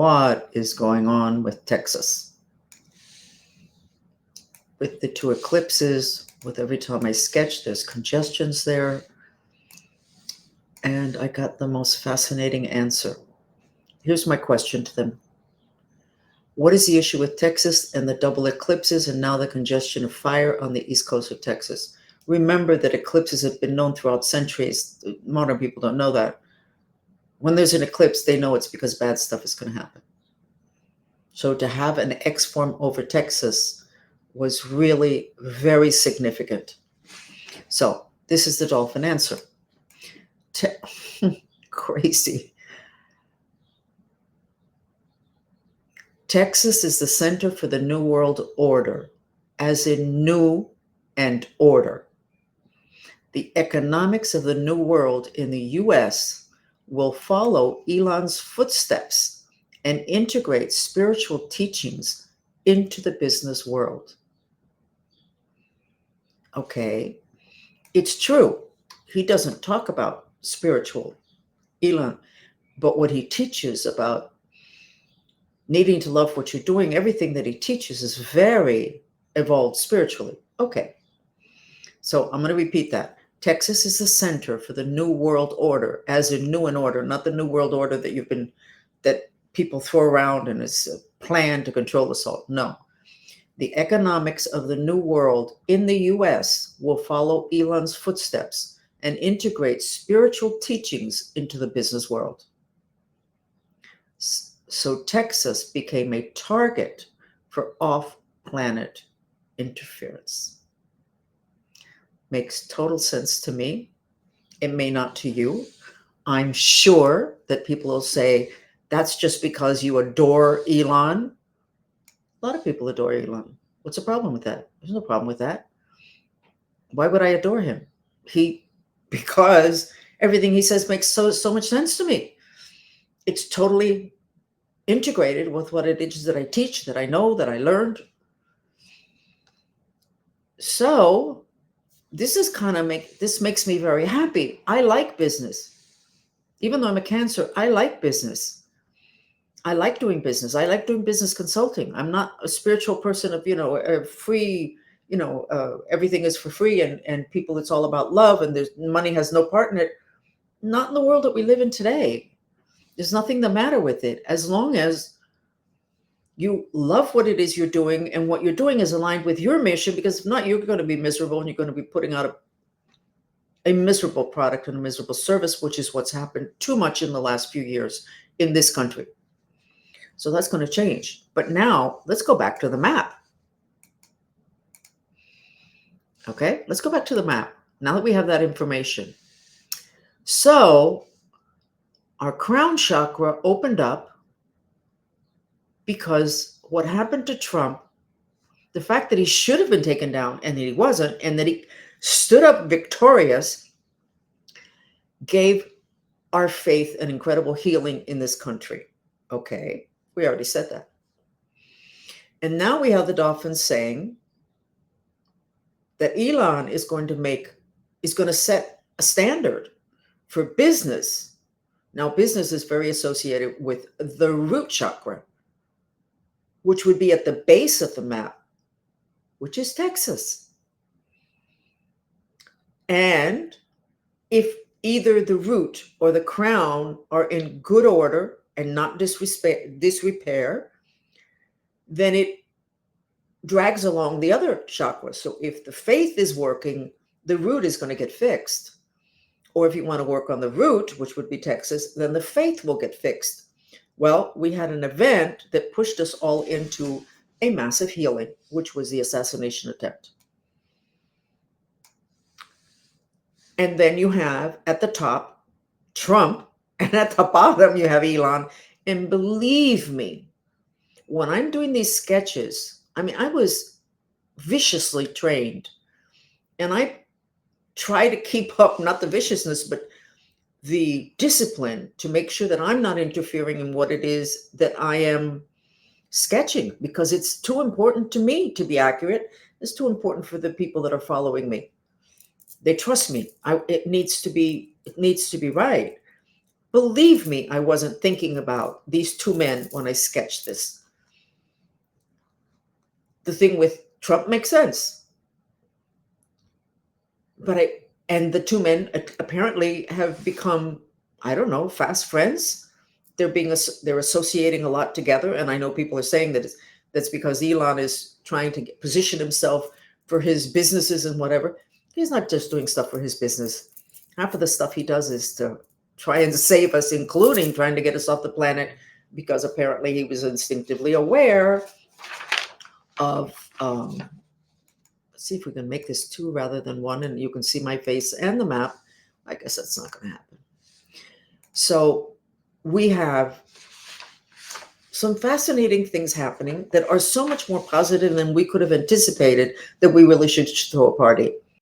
lot is going on with Texas. With the two eclipses, with every time I sketch, there's congestions there. And I got the most fascinating answer. Here's my question to them. What is the issue with Texas and the double eclipses and now the congestion of fire on the east coast of Texas? Remember that eclipses have been known throughout centuries. Modern people don't know that. When there's an eclipse, they know it's because bad stuff is going to happen. So to have an X form over Texas was really very significant. So this is the dolphin answer. Crazy. Texas is the center for the New World Order, as in new and order. The economics of the New World in the U.S. will follow Elon's footsteps and integrate spiritual teachings into the business world. Okay, it's true. He doesn't talk about spiritual, Elon, but what he teaches about needing to love what you're doing, everything that he teaches is very evolved spiritually. Okay, so I'm going to repeat that. Texas is the center for the New World Order, as in new and order, not the New World Order that people throw around and is a plan to control us all. No. The economics of the New World in the U.S. will follow Elon's footsteps and integrate spiritual teachings into the business world. So Texas became a target for off-planet interference. Makes total sense to me. It may not to you. I'm sure that people will say, that's just because you adore Elon. A lot of people adore Elon. What's the problem with that? There's no problem with that. Why would I adore him? Because everything he says makes so much sense to me. It's totally integrated with what it is that I teach, that I know, that I learned. So this makes me very happy. I like business. Even though I'm a Cancer, I like business. I like doing business. I like doing business consulting. I'm not a spiritual person of, free, everything is for free and people, it's all about love and there's money has no part in it. Not in the world that we live in today. There's nothing the matter with it. As long as you love what it is you're doing and what you're doing is aligned with your mission, because if not, you're going to be miserable and you're going to be putting out a miserable product and a miserable service, which is what's happened too much in the last few years in this country. So that's going to change. But now let's go back to the map. Okay, let's go back to the map. Now that we have that information. So our crown chakra opened up because what happened to Trump, the fact that he should have been taken down and that he wasn't, and that he stood up victorious, gave our faith an incredible healing in this country. Okay, we already said that. And now we have the dolphins saying that Elon is going to set a standard for business. Now, business is very associated with the root chakra, which would be at the base of the map, which is Texas. And if either the root or the crown are in good order and not disrepair, then it drags along the other chakras. So if the faith is working, the root is going to get fixed. Or if you want to work on the root, which would be Texas, then the faith will get fixed. Well, we had an event that pushed us all into a massive healing, which was the assassination attempt. And then you have at the top Trump, and at the bottom you have Elon. And believe me, when I'm doing these sketches, I was viciously trained, and I try to keep up, not the viciousness, but the discipline to make sure that I'm not interfering in what it is that I am sketching, because it's too important to me to be accurate. It's too important for the people that are following me. They trust me. It needs to be right. Believe me, I wasn't thinking about these two men when I sketched this. The thing with Trump makes sense. And the two men apparently have become, I don't know, fast friends. They're associating a lot together. And I know people are saying that that's because Elon is trying to position himself for his businesses and whatever. He's not just doing stuff for his business. Half of the stuff he does is to try and save us, including trying to get us off the planet, because apparently he was instinctively aware of, let's see if we can make this 2 rather than 1, and you can see my face and the map. I guess that's not going to happen. So we have some fascinating things happening that are so much more positive than we could have anticipated that we really should throw a party.